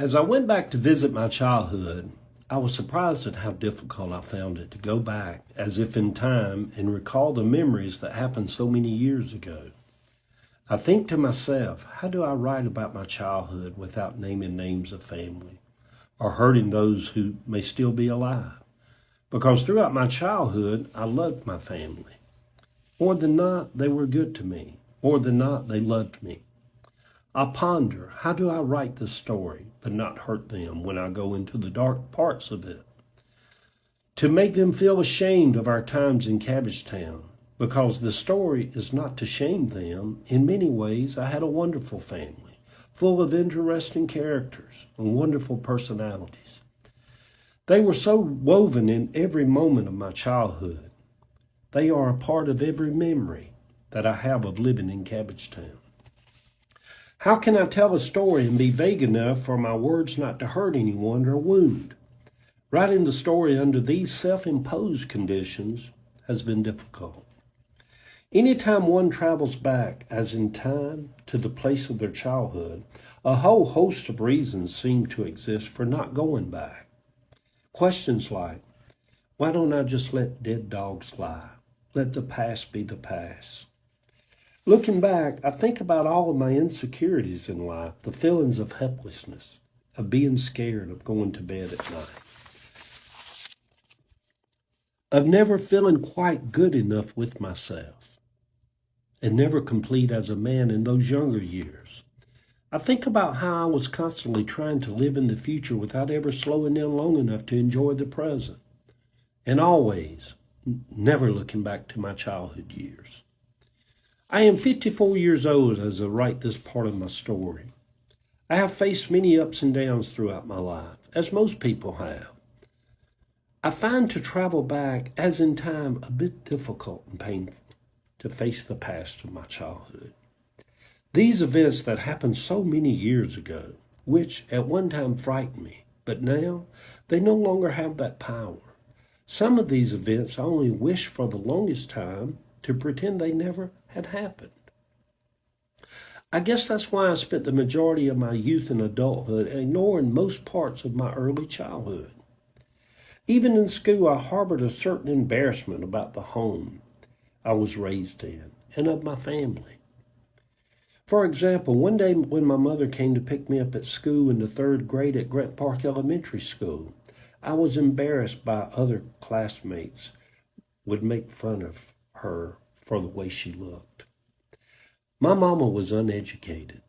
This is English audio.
As I went back to visit my childhood, I was surprised at how difficult I found it to go back as if in time and recall the memories that happened so many years ago. I think to myself, how do I write about my childhood without naming names of family or hurting those who may still be alive? Because throughout my childhood, I loved my family. More than not, they were good to me. More than not, they loved me. I ponder, how do I write this story but not hurt them when I go into the dark parts of it? To make them feel ashamed of our times in Cabbagetown, because the story is not to shame them. In many ways, I had a wonderful family, full of interesting characters and wonderful personalities. They were so woven in every moment of my childhood. They are a part of every memory that I have of living in Cabbagetown. How can I tell a story and be vague enough for my words not to hurt anyone or wound? Writing the story under these self-imposed conditions has been difficult. Anytime one travels back, as in time, to the place of their childhood, a whole host of reasons seem to exist for not going back. Questions like, why don't I just let dead dogs lie? Let the past be the past. Looking back, I think about all of my insecurities in life, the feelings of helplessness, of being scared of going to bed at night, of never feeling quite good enough with myself, and never complete as a man in those younger years. I think about how I was constantly trying to live in the future without ever slowing down long enough to enjoy the present, and always never looking back to my childhood years. I am 54 years old as I write this part of my story. I have faced many ups and downs throughout my life, as most people have. I find to travel back, as in time, a bit difficult and painful to face the past of my childhood. These events that happened so many years ago, which at one time frightened me, but now they no longer have that power. Some of these events I only wished for the longest time to pretend they never had happened. I guess that's why I spent the majority of my youth and adulthood ignoring most parts of my early childhood. Even in school, I harbored a certain embarrassment about the home I was raised in and of my family. For example, one day when my mother came to pick me up at school in the third grade at Grant Park Elementary School, I was embarrassed by other classmates would make fun of her for the way she looked. My mama was uneducated.